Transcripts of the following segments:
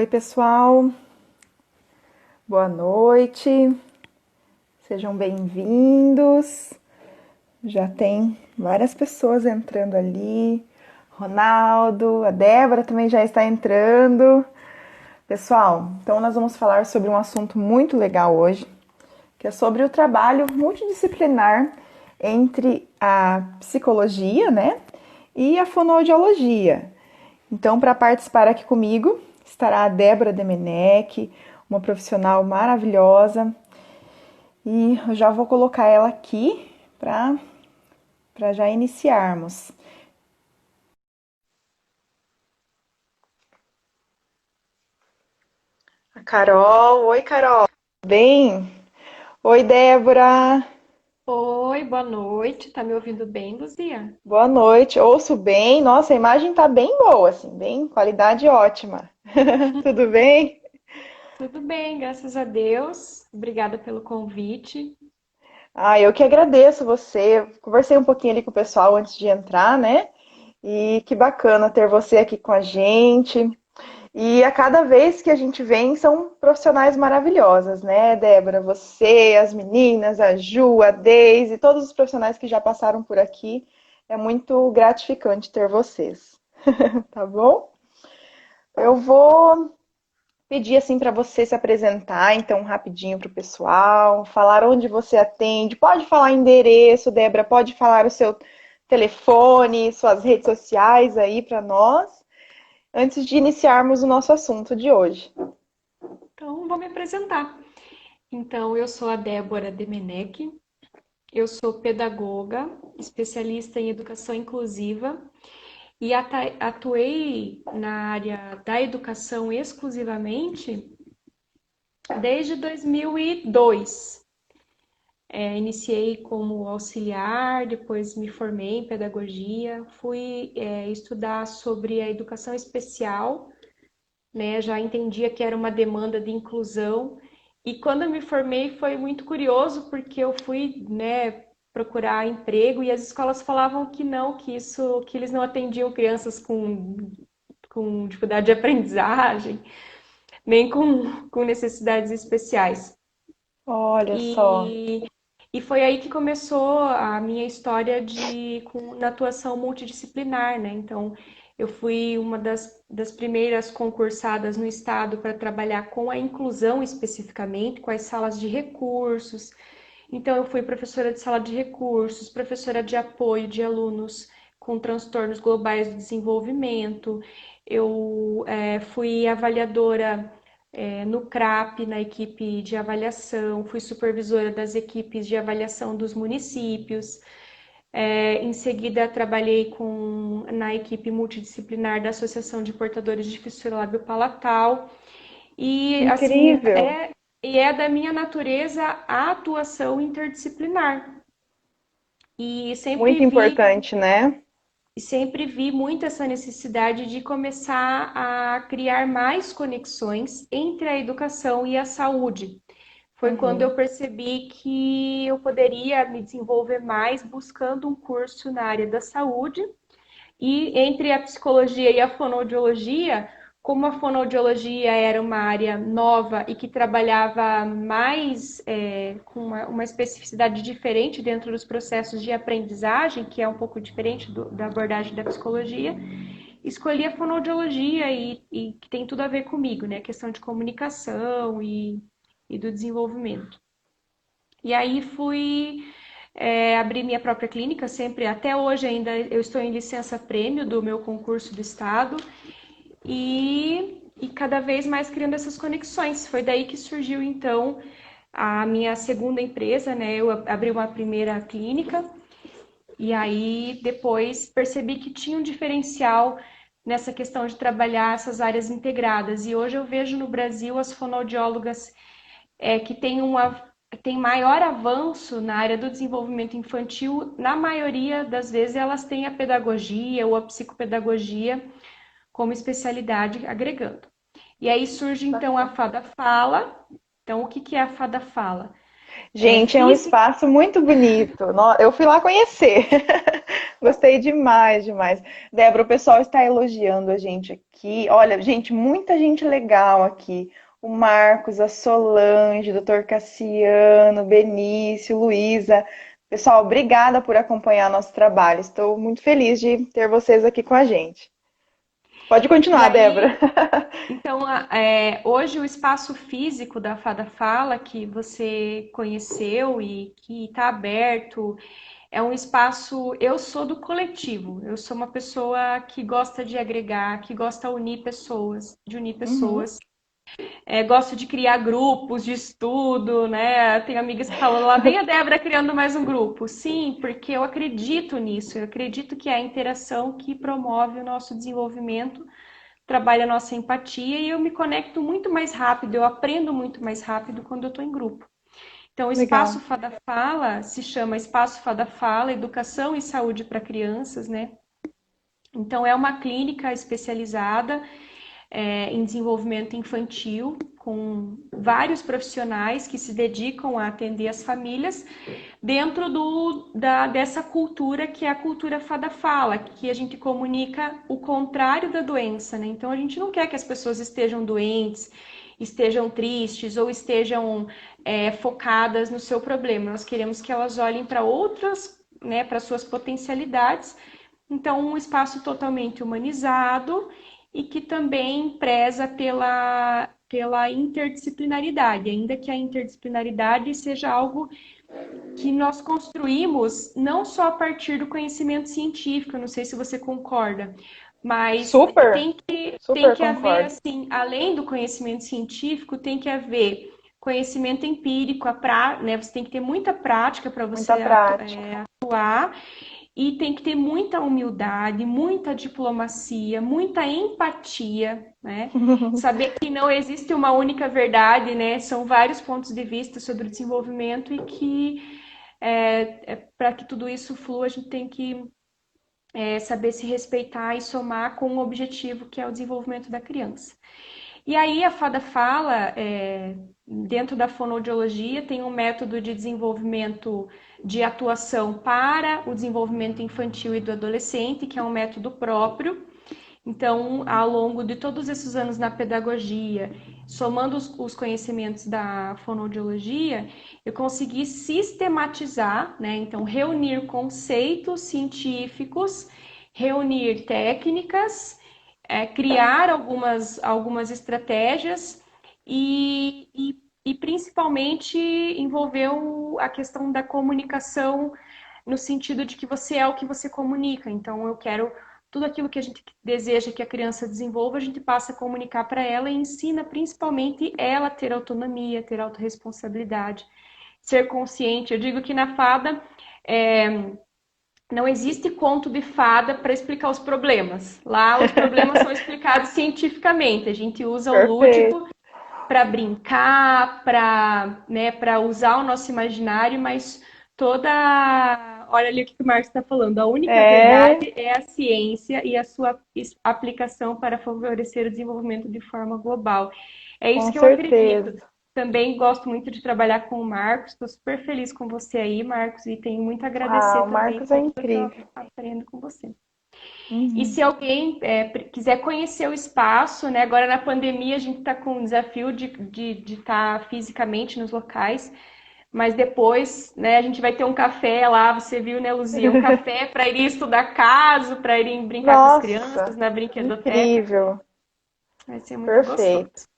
Oi, pessoal, boa noite, sejam bem-vindos. Já tem várias pessoas entrando ali. Ronaldo, a Débora também já está entrando. Pessoal, então nós vamos falar sobre um assunto muito legal hoje, que é sobre o trabalho multidisciplinar entre a psicologia, né, e a fonoaudiologia. Então, para participar aqui comigo, estará a Débora Demenech, uma profissional maravilhosa. E eu já vou colocar ela aqui para já iniciarmos. A Carol, oi Carol, tudo bem? Oi Débora, Oi, boa noite. Tá me ouvindo bem, Luzia? boa noite. Ouço bem. Nossa, a imagem tá bem boa, assim, bem qualidade ótima. Tudo bem? Tudo bem, graças a Deus. Obrigada pelo convite. Ah, eu que agradeço você. Eu conversei um pouquinho ali com o pessoal antes de entrar, né? E que bacana ter você aqui com a gente. E a cada vez que a gente vem, são profissionais maravilhosas, né, Débora? Você, as meninas, a Ju, a Deise, todos os profissionais que já passaram por aqui. É muito gratificante ter vocês, tá bom? Eu vou pedir assim para você se apresentar, então, rapidinho para o pessoal, falar onde você atende. Pode falar endereço, Débora, pode falar o seu telefone, suas redes sociais aí para nós, antes de iniciarmos o nosso assunto de hoje. Então, vou me apresentar. Então, eu sou a Débora Demenech, eu sou pedagoga, especialista em educação inclusiva e atuei na área da educação exclusivamente desde 2002. Iniciei como auxiliar, depois me formei em pedagogia, fui estudar sobre a educação especial, né? Já entendia que era uma demanda de inclusão. E quando eu me formei foi muito curioso, porque eu fui, né, procurar emprego e as escolas falavam que não, que eles não atendiam crianças com dificuldade de aprendizagem, nem com necessidades especiais. Olha só. E E foi aí que começou a minha história na atuação multidisciplinar, né? Então, eu fui uma das primeiras concursadas no estado para trabalhar com a inclusão especificamente, com as salas de recursos. Então, eu fui professora de sala de recursos, professora de apoio de alunos com transtornos globais do desenvolvimento. Eu fui avaliadora no CRAP, na equipe de avaliação, fui supervisora das equipes de avaliação dos municípios. Em seguida, trabalhei na equipe multidisciplinar da Associação de Portadores de Fissura Lábio-Palatal. E, assim, Incrível. é da minha natureza a atuação interdisciplinar. E Muito importante, né? sempre vi muito essa necessidade de começar a criar mais conexões entre a educação e a saúde. Foi quando Uhum. eu percebi que eu poderia me desenvolver mais buscando um curso na área da saúde e entre a psicologia e a fonoaudiologia, como a fonoaudiologia era uma área nova e que trabalhava mais com uma especificidade diferente dentro dos processos de aprendizagem, que é um pouco diferente da abordagem da psicologia, escolhi a fonoaudiologia e que tem tudo a ver comigo, né? A questão de comunicação e do desenvolvimento. E aí fui abrir minha própria clínica, sempre, até hoje ainda eu estou em licença prêmio do meu concurso do estado e cada vez mais criando essas conexões. Foi daí que surgiu então a minha segunda empresa, né? Eu abri uma primeira clínica e aí depois percebi que tinha um diferencial nessa questão de trabalhar essas áreas integradas. E hoje eu vejo no Brasil as fonoaudiólogas que tem maior avanço na área do desenvolvimento infantil, na maioria das vezes elas têm a pedagogia ou a psicopedagogia como especialidade agregando. E aí surge então a Fada Fala. Então, o que que é a Fada Fala? Gente, é um Física. espaço muito bonito. Eu fui lá conhecer. Gostei demais, demais. Débora, o pessoal está elogiando a gente aqui. Olha, gente, muita gente legal aqui. O Marcos, a Solange, o Dr. Cassiano, Benício, Luísa. Pessoal, obrigada por acompanhar nosso trabalho. Estou muito feliz de ter vocês aqui com a gente. Pode E continuar, Débora. aí, então, hoje o espaço físico da Fada Fala, que você conheceu e que está aberto, é um espaço. Eu sou do coletivo, eu sou uma pessoa que gosta de agregar, que gosta de unir Uhum, pessoas. Gosto de criar grupos de estudo, né? Tenho amigas que falam, lá vem a Débora criando mais um grupo. Sim, porque eu acredito nisso, eu acredito que é a interação que promove o nosso desenvolvimento, trabalha a nossa empatia e eu me conecto muito mais rápido, eu aprendo muito mais rápido quando eu estou em grupo. Então, o Espaço legal. Fada Fala se chama Espaço Fada Fala, Educação e Saúde para Crianças, né? Então, é uma clínica especializada em desenvolvimento infantil, com vários profissionais que se dedicam a atender as famílias dentro dessa cultura que é a cultura Fada Fala, que a gente comunica o contrário da doença, né? Então, a gente não quer que as pessoas estejam doentes, estejam tristes ou estejam focadas no seu problema. Nós queremos que elas olhem para outras, né, para suas potencialidades. Então, um espaço totalmente humanizado e que também preza pela interdisciplinaridade, ainda que a interdisciplinaridade seja algo que nós construímos não só a partir do conhecimento científico, não sei se você concorda, mas Super, tem super que haver, concordo. assim, além do conhecimento científico, tem que haver conhecimento empírico, né? Você tem que ter muita prática para você Muita prática. atuar e tem que ter muita humildade, muita diplomacia, muita empatia, né? Saber que não existe uma única verdade, né? São vários pontos de vista sobre o desenvolvimento e que para que tudo isso flua, a gente tem que saber se respeitar e somar com o objetivo que é o desenvolvimento da criança. E aí a Fada Fala, dentro da fonoaudiologia, tem um método de desenvolvimento de atuação para o desenvolvimento infantil e do adolescente, que é um método próprio. Então, ao longo de todos esses anos na pedagogia, somando os conhecimentos da fonoaudiologia, eu consegui sistematizar, né? Então, reunir conceitos científicos, reunir técnicas, criar algumas estratégias e principalmente envolver a questão da comunicação no sentido de que você é o que você comunica. Então, eu quero tudo aquilo que a gente deseja que a criança desenvolva, a gente passa a comunicar para ela e ensina principalmente ela a ter autonomia, ter autorresponsabilidade, ser consciente. Eu digo que na fada não existe conto de fada para explicar os problemas. Lá os problemas são explicados cientificamente. A gente usa o Perfeito. lúdico para brincar, para usar o nosso imaginário, mas toda. Olha ali o que o Marcos está falando. A única É, verdade é a ciência e a sua aplicação para favorecer o desenvolvimento de forma global. É isso com que eu acredito. certeza. Também gosto muito de trabalhar com o Marcos. Estou super feliz com você aí, Marcos, e tenho muito a Ah, agradecer o também Marcos é por tudo que eu incrível. aprendo com você. E Uhum. se alguém quiser conhecer o espaço, né? Agora na pandemia a gente está com o desafio de estar fisicamente nos locais, mas depois, né, a gente vai ter um café lá, você viu, né, Luzia? Um café para ir estudar caso, para irem brincar com as crianças Nossa, na brinquedoteca. incrível. Vai ser muito gostoso. Perfeito.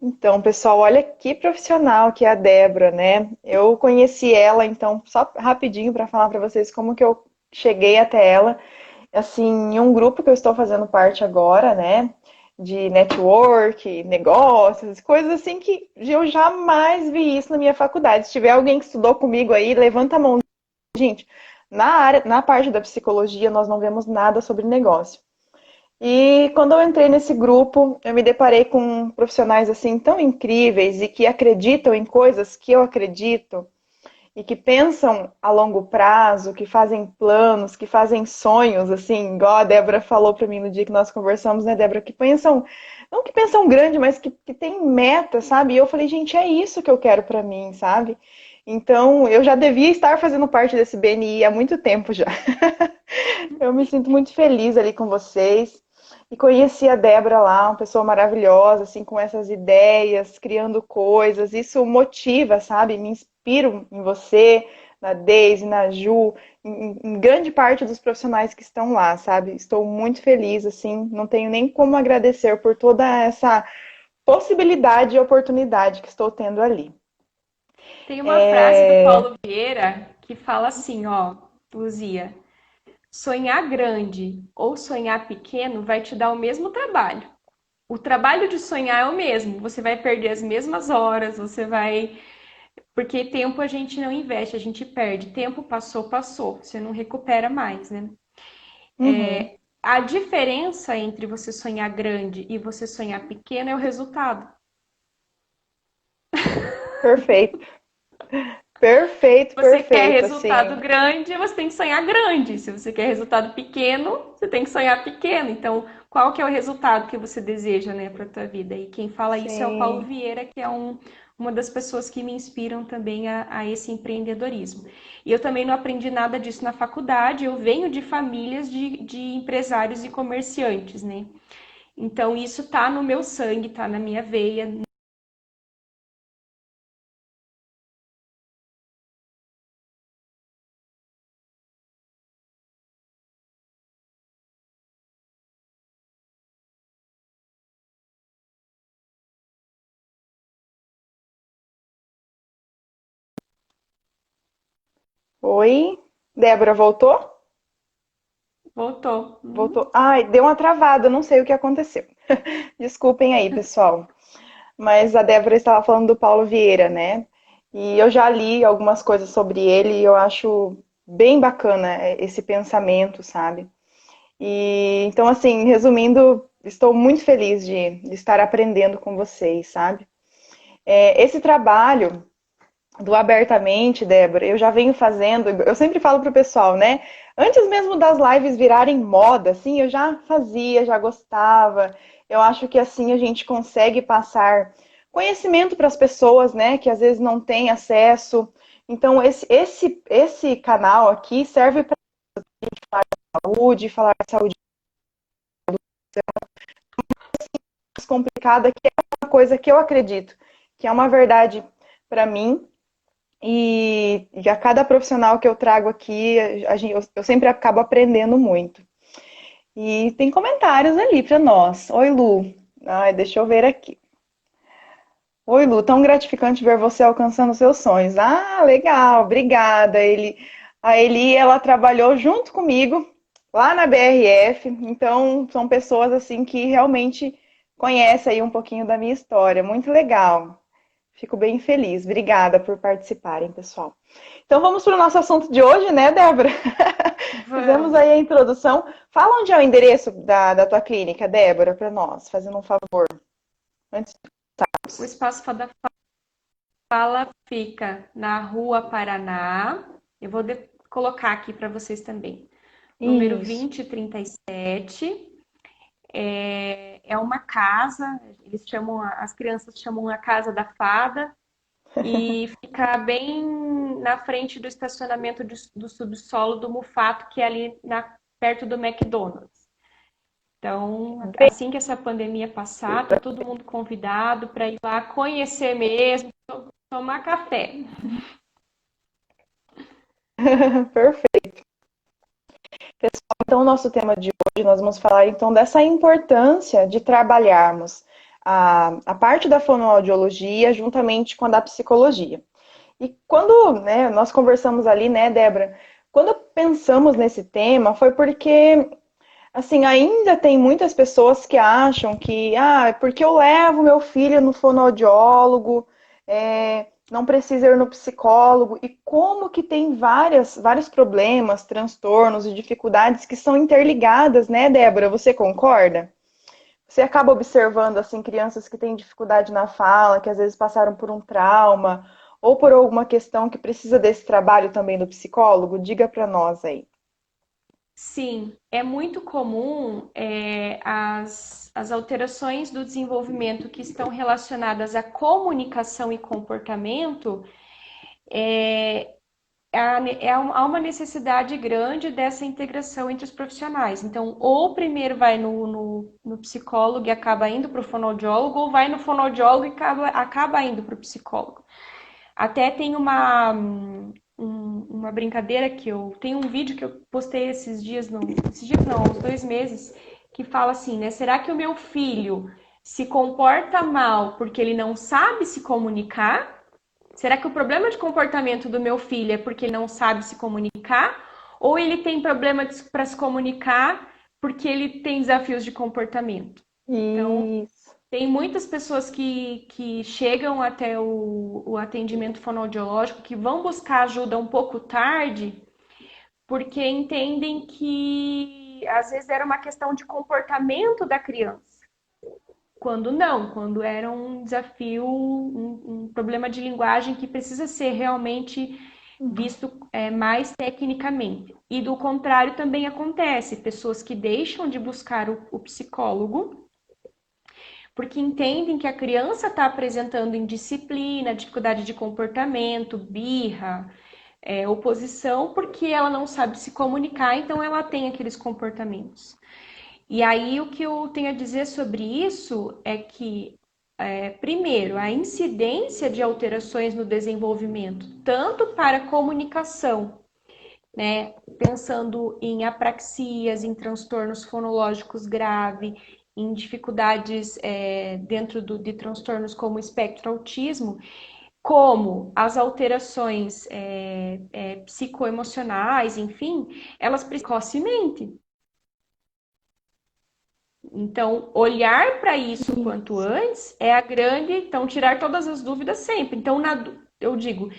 Então, pessoal, olha que profissional que é a Débora, né? Eu conheci ela, então, só rapidinho para falar para vocês como que eu cheguei até ela. Assim, em um grupo que eu estou fazendo parte agora, né? De network, negócios, coisas assim que eu jamais vi isso na minha faculdade. Se tiver alguém que estudou comigo aí, levanta a mão. Gente, na área, na parte da psicologia, nós não vemos nada sobre negócio. E quando eu entrei nesse grupo, eu me deparei com profissionais assim tão incríveis e que acreditam em coisas que eu acredito e que pensam a longo prazo, que fazem planos, que fazem sonhos, assim, igual a Débora falou para mim no dia que nós conversamos, né, Débora, que pensam, não que pensam grande, mas que tem meta, sabe? E eu falei, gente, é isso que eu quero para mim, sabe? Então, eu já devia estar fazendo parte desse BNI há muito tempo já. Eu me sinto muito feliz ali com vocês. E conheci a Débora lá, uma pessoa maravilhosa, assim, com essas ideias, criando coisas. Isso motiva, sabe? Me inspiro em você, na Deise, na Ju, em grande parte dos profissionais que estão lá, sabe? Estou muito feliz, assim, não tenho nem como agradecer por toda essa possibilidade e oportunidade que estou tendo ali. Tem uma frase do Paulo Vieira que fala assim, ó, Luzia, sonhar grande ou sonhar pequeno vai te dar o mesmo trabalho. O trabalho de sonhar é o mesmo, você vai perder as mesmas horas, você vai. Porque tempo a gente não investe, a gente perde. Tempo passou, passou, você não recupera mais, né? Uhum, A diferença entre você sonhar grande e você sonhar pequeno é o resultado. perfeito, perfeito, Você quer perfeito, resultado assim, grande, você tem que sonhar grande. Se você quer resultado pequeno, você tem que sonhar pequeno. Então, qual que é o resultado que você deseja, né, para a tua vida? E quem fala isso é o Paulo sim. Vieira, que é uma das pessoas que me inspiram também a esse empreendedorismo. E eu também não aprendi nada disso na faculdade. Eu venho de famílias de empresários e comerciantes, né? Então, isso tá no meu sangue, tá na minha veia. Oi, Débora, voltou? Voltou. Voltou. Ai, deu uma travada, não sei o que aconteceu. Desculpem aí, pessoal. Mas a Débora estava falando do Paulo Vieira, né? E eu já li algumas coisas sobre ele e eu acho bem bacana esse pensamento, sabe? E então, assim, resumindo, estou muito feliz de estar aprendendo com vocês, sabe? Esse trabalho do Abertamente, Débora, eu já venho fazendo, eu sempre falo pro pessoal, né? Antes mesmo das lives virarem moda, assim, eu já fazia, já gostava. Eu acho que assim a gente consegue passar conhecimento para as pessoas, né, que às vezes não têm acesso. Então, esse canal aqui serve para falar de saúde mais complicada, que é uma coisa que eu acredito, que é uma verdade para mim. E a cada profissional que eu trago aqui, eu sempre acabo aprendendo muito. E tem comentários ali para nós. Oi, Lu. Ai, deixa eu ver aqui. Oi, Lu, tão gratificante ver você alcançando seus sonhos. Ah, legal, obrigada. A Eli, ela trabalhou junto comigo lá na BRF, então são pessoas assim que realmente conhecem aí um pouquinho da minha história. Muito legal. Fico bem feliz. Obrigada por participarem, pessoal. Então vamos para o nosso assunto de hoje, né, Débora? Fizemos Vamos. aí a introdução. Fala onde é o endereço da tua clínica, Débora, para nós, fazendo um favor. Antes O Espaço da Fala fica na Rua Paraná. Eu vou colocar aqui para vocês também. Número Isso. 2037. É uma casa, eles chamam, as crianças chamam a Casa da Fada, e fica bem na frente do estacionamento do subsolo do Mufato, que é ali perto do McDonald's. Então, Bem, assim que essa pandemia passar, tá todo mundo convidado para ir lá conhecer mesmo, tomar café. perfeito. Pessoal, então o nosso tema de hoje nós vamos falar então dessa importância de trabalharmos a parte da fonoaudiologia juntamente com a da psicologia. E quando, né, nós conversamos ali, né, Débora, quando pensamos nesse tema foi porque assim, ainda tem muitas pessoas que acham que, é porque eu levo meu filho no fonoaudiólogo, não precisa ir no psicólogo, e como que tem vários problemas, transtornos e dificuldades que são interligadas, né, Débora? Você concorda? Você acaba observando, assim, crianças que têm dificuldade na fala, que às vezes passaram por um trauma, ou por alguma questão que precisa desse trabalho também do psicólogo? Diga para nós aí. Sim, é muito comum as alterações do desenvolvimento que estão relacionadas à comunicação e comportamento há uma necessidade grande dessa integração entre os profissionais. Então, ou primeiro vai no psicólogo e acaba indo para o fonoaudiólogo, ou vai no fonoaudiólogo e acaba indo para o psicólogo. Até tem uma brincadeira que eu... Tem um vídeo que eu postei esses dias, uns 2 meses, que fala assim, né? Será que o meu filho se comporta mal porque ele não sabe se comunicar? Será que o problema de comportamento do meu filho é porque ele não sabe se comunicar? Ou ele tem problema para se comunicar porque ele tem desafios de comportamento? Então, Isso. tem muitas pessoas que chegam até o atendimento fonoaudiológico que vão buscar ajuda um pouco tarde, porque entendem que às vezes era uma questão de comportamento da criança. Quando não, quando era um desafio, um problema de linguagem que precisa ser realmente Uhum. visto mais tecnicamente. E do contrário também acontece, pessoas que deixam de buscar o psicólogo porque entendem que a criança está apresentando indisciplina, dificuldade de comportamento, birra, oposição, porque ela não sabe se comunicar, então ela tem aqueles comportamentos. E aí o que eu tenho a dizer sobre isso é que, primeiro, a incidência de alterações no desenvolvimento, tanto para a comunicação, né, pensando em apraxias, em transtornos fonológicos graves, em dificuldades dentro de transtornos como espectro autismo, como as alterações psicoemocionais, enfim, elas precocemente. Então, olhar para isso quanto Isso. antes é a grande. Então, tirar todas as dúvidas sempre. Então, eu digo,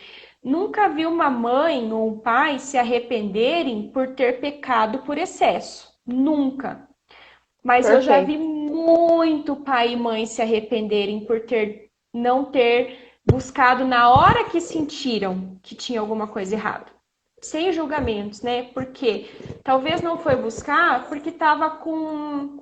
nunca vi uma mãe ou um pai se arrependerem por ter pecado por excesso. Nunca. Mas eu já vi Perfeito. muito pai e mãe se arrependerem por não ter buscado na hora que sentiram que tinha alguma coisa errada. Sem julgamentos, né? Porque talvez não foi buscar porque estava com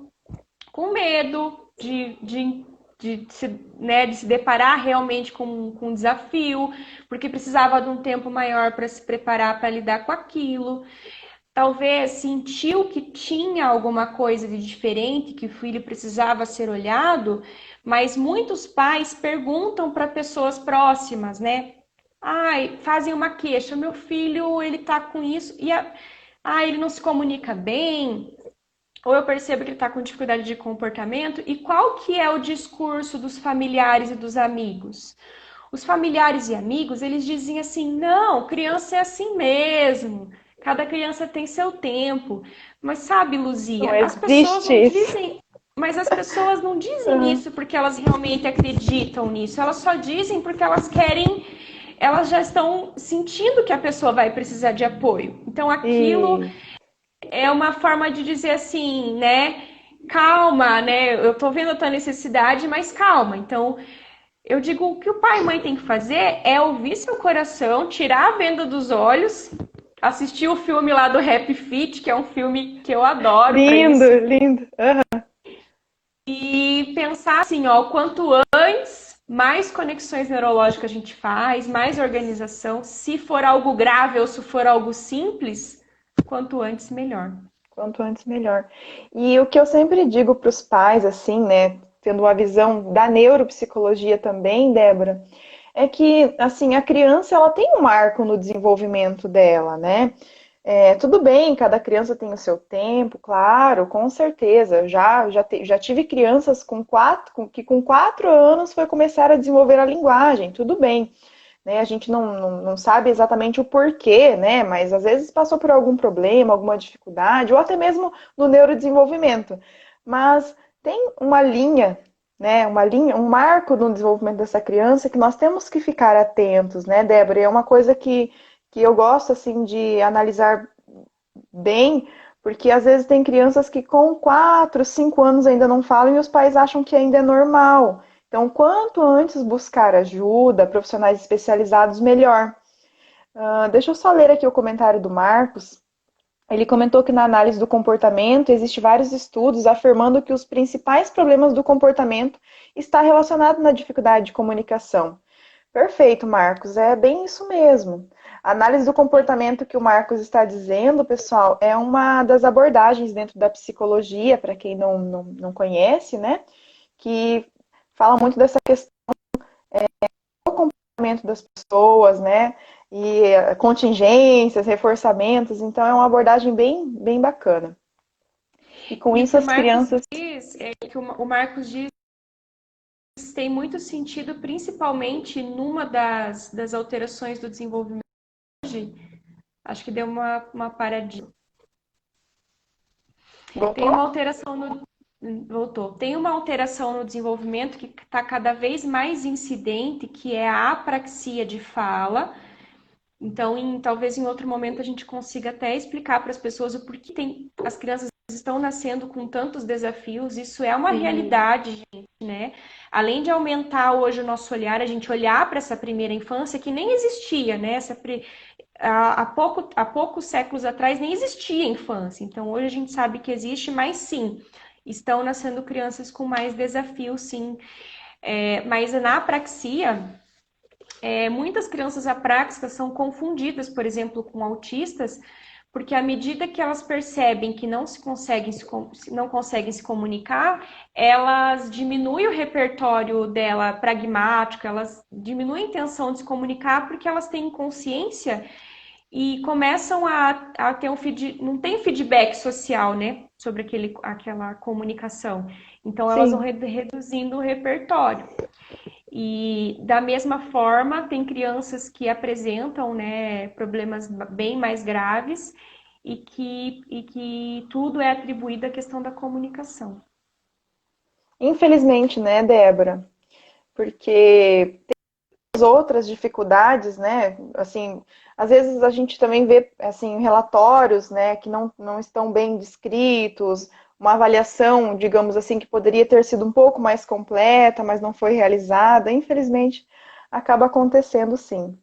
medo de se deparar realmente com um desafio, porque precisava de um tempo maior para se preparar para lidar com aquilo. Talvez sentiu que tinha alguma coisa de diferente, que o filho precisava ser olhado, mas muitos pais perguntam para pessoas próximas, né? Ai, fazem uma queixa, meu filho, ele tá com isso, ele não se comunica bem, ou eu percebo que ele está com dificuldade de comportamento, e qual que é o discurso dos familiares e dos amigos? Os familiares e amigos, eles dizem assim, não, criança é assim mesmo, cada criança tem seu tempo. Mas sabe, Não Luzia, as pessoas existe não isso. dizem, mas as pessoas não dizem Uhum. isso porque elas realmente acreditam nisso, elas só dizem porque elas querem, elas já estão sentindo que a pessoa vai precisar de apoio. Então aquilo E é uma forma de dizer assim, né? Calma, né? Eu tô vendo a tua necessidade, mas calma. Então, eu digo o que o pai e mãe tem que fazer é ouvir seu coração, tirar a venda dos olhos, assistir o filme lá do Happy Feet, que é um filme que eu adoro para lindo, isso, lindo. Uhum. e pensar assim, ó, quanto antes, mais conexões neurológicas a gente faz, mais organização. Se for algo grave ou se for algo simples, quanto antes, melhor. Quanto antes, melhor. E o que eu sempre digo para os pais, assim, né, tendo uma visão da neuropsicologia também, Débora, é que, assim, a criança, ela tem um marco no desenvolvimento dela, né? Tudo bem, cada criança tem o seu tempo, claro, com certeza. Já tive crianças que com 4 anos foi começar a desenvolver a linguagem, tudo bem. Né? A gente não sabe exatamente o porquê, né? Mas às vezes passou por algum problema, alguma dificuldade, ou até mesmo no neurodesenvolvimento. Mas tem uma linha, né? Uma linha, um marco no desenvolvimento dessa criança que nós temos que ficar atentos, né, Débora? E é uma coisa que eu gosto assim de analisar bem, porque às vezes tem crianças que com 4, 5 anos ainda não falam e os pais acham que ainda é normal. Então, quanto antes buscar ajuda, profissionais especializados, melhor. Deixa eu só ler aqui o comentário do Marcos. Ele comentou que na análise do comportamento existem vários estudos afirmando que os principais problemas do comportamento está relacionado na dificuldade de comunicação. Perfeito, Marcos. É bem isso mesmo. A análise do comportamento que o Marcos está dizendo, pessoal, é uma das abordagens dentro da psicologia, para quem não conhece, né? Que fala muito dessa questão do comportamento das pessoas, né? E contingências, reforçamentos. Então, é uma abordagem bem bacana. E com E o isso, que o as Marcos crianças. diz, é que o Marcos diz tem muito sentido, principalmente numa das alterações do desenvolvimento hoje. Acho que deu uma paradinha. Tem Voltou? uma alteração no. Voltou. Tem uma alteração no desenvolvimento que está cada vez mais incidente, que é a apraxia de fala. Então, talvez em outro momento a gente consiga até explicar para as pessoas o porquê as crianças estão nascendo com tantos desafios. Isso é uma Isso. realidade, gente, né? Além de aumentar hoje o nosso olhar, a gente olhar para essa primeira infância que nem existia, né? Há poucos séculos atrás nem existia infância. Então, hoje a gente sabe que existe, mas sim, estão nascendo crianças com mais desafios, sim. Mas na apraxia, muitas crianças apráxicas são confundidas, por exemplo, com autistas, porque à medida que elas percebem que não conseguem se comunicar, elas diminuem o repertório dela pragmático, elas diminuem a intenção de se comunicar porque elas têm consciência e começam a ter não tem feedback social, né, sobre aquela comunicação. Então elas vão Sim. reduzindo o repertório. E da mesma forma, tem crianças que apresentam, né, problemas bem mais graves e que tudo é atribuído à questão da comunicação. Infelizmente, né, Débora? Porque as outras dificuldades, né? Assim, às vezes a gente também vê assim relatórios, né, que não estão bem descritos, uma avaliação, digamos assim, que poderia ter sido um pouco mais completa, mas não foi realizada. Infelizmente, acaba acontecendo sim.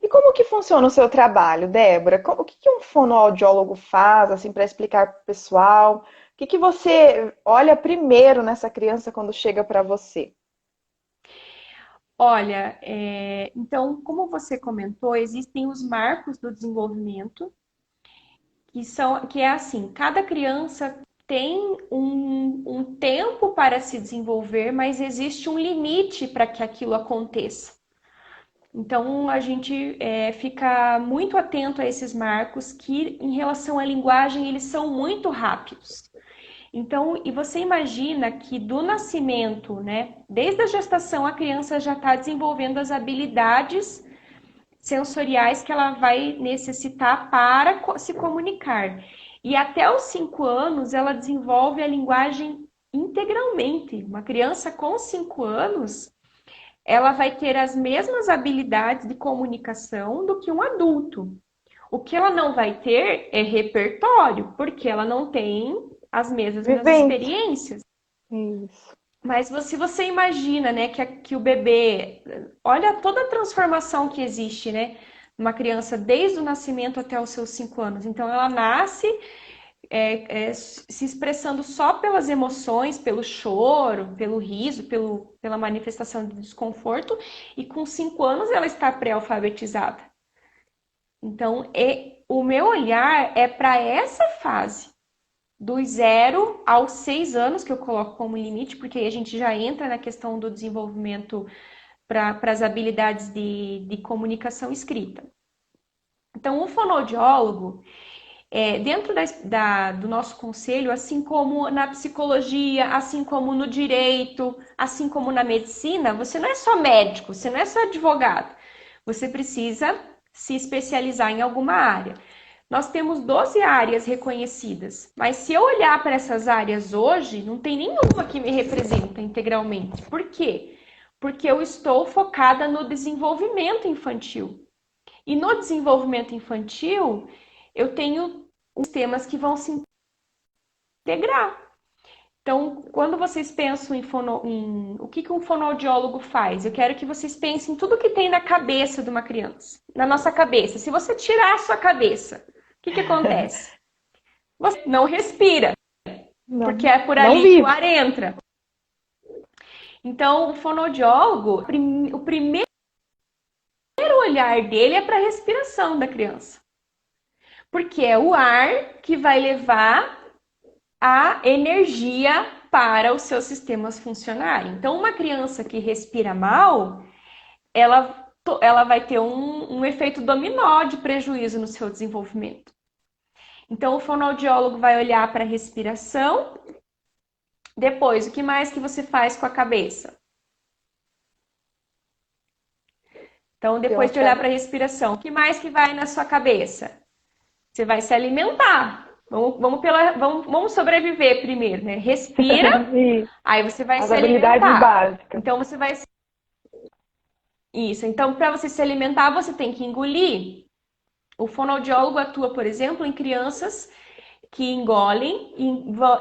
E como que funciona o seu trabalho, Débora? O que que um fonoaudiólogo faz, assim, para explicar para o pessoal? O que que você olha primeiro nessa criança quando chega para você? Olha, então, como você comentou, existem os marcos do desenvolvimento, que é assim, cada criança tem um tempo para se desenvolver, mas existe um limite para que aquilo aconteça. Então, a gente fica muito atento a esses marcos que, em relação à linguagem, eles são muito rápidos. Então, e você imagina que do nascimento, né, desde a gestação, a criança já está desenvolvendo as habilidades sensoriais que ela vai necessitar para se comunicar. E até os 5 anos, ela desenvolve a linguagem integralmente. Uma criança com 5 anos, ela vai ter as mesmas habilidades de comunicação do que um adulto. O que ela não vai ter é repertório, porque ela não tem as mesmas Vivente. experiências. Isso. Mas se você imagina, né, que o bebê, olha toda a transformação que existe, né, numa criança desde o nascimento até os seus 5 anos. Então, ela nasce se expressando só pelas emoções, pelo choro, pelo riso, pela manifestação de desconforto, e com 5 anos ela está pré-alfabetizada. Então, o meu olhar é para essa fase, dos 0 aos 6 anos, que eu coloco como limite, porque aí a gente já entra na questão do desenvolvimento para as habilidades de comunicação escrita. Então, o fonoaudiólogo, dentro do nosso conselho, assim como na psicologia, assim como no direito, assim como na medicina, você não é só médico, você não é só advogado. Você precisa se especializar em alguma área. Nós temos 12 áreas reconhecidas, mas se eu olhar para essas áreas hoje, não tem nenhuma que me representa integralmente. Por quê? Porque eu estou focada no desenvolvimento infantil. E no desenvolvimento infantil, eu tenho os temas que vão se integrar. Então, quando vocês pensam em o que um fonoaudiólogo faz, eu quero que vocês pensem em tudo que tem na cabeça de uma criança, na nossa cabeça. Se você tirar a sua cabeça, o que acontece? Você não respira, porque Não, é por não ali que o vive. ar entra. Então, o fonoaudiólogo, o primeiro olhar dele é para a respiração da criança. Porque é o ar que vai levar a energia para os seus sistemas funcionarem. Então, uma criança que respira mal, ela vai ter um efeito dominó de prejuízo no seu desenvolvimento. Então, o fonoaudiólogo vai olhar para a respiração. Depois, o que mais que você faz com a cabeça? Então, depois de olhar para a respiração, o que mais que vai na sua cabeça? Você vai se alimentar. Vamos sobreviver primeiro, né? Respira, aí você vai se alimentar. As habilidades básicas. Então, você vai... Isso. Então, para você se alimentar, você tem que engolir. O fonoaudiólogo atua, por exemplo, em crianças que engolem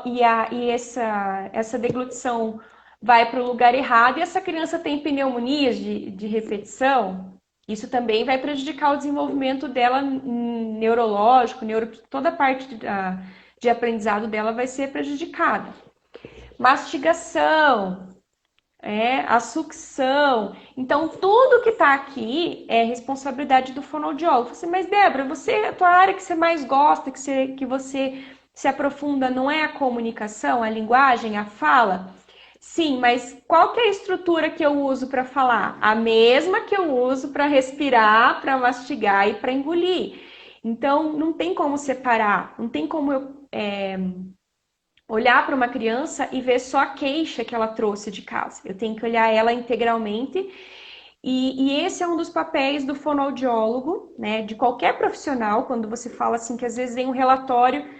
e essa deglutição vai para o lugar errado e essa criança tem pneumonias de repetição. Isso também vai prejudicar o desenvolvimento dela neurológico, toda a parte de aprendizado dela vai ser prejudicada. Mastigação, a sucção. Então, tudo que está aqui é responsabilidade do fonoaudiólogo. Assim, mas, Débora, a tua área que você mais gosta, que você se aprofunda, não é a comunicação, a linguagem, a fala? Sim, mas qual que é a estrutura que eu uso para falar? A mesma que eu uso para respirar, para mastigar e para engolir. Então, não tem como separar, não tem como eu olhar para uma criança e ver só a queixa que ela trouxe de casa. Eu tenho que olhar ela integralmente. E esse é um dos papéis do fonoaudiólogo, né? De qualquer profissional, quando você fala assim, que às vezes vem um relatório,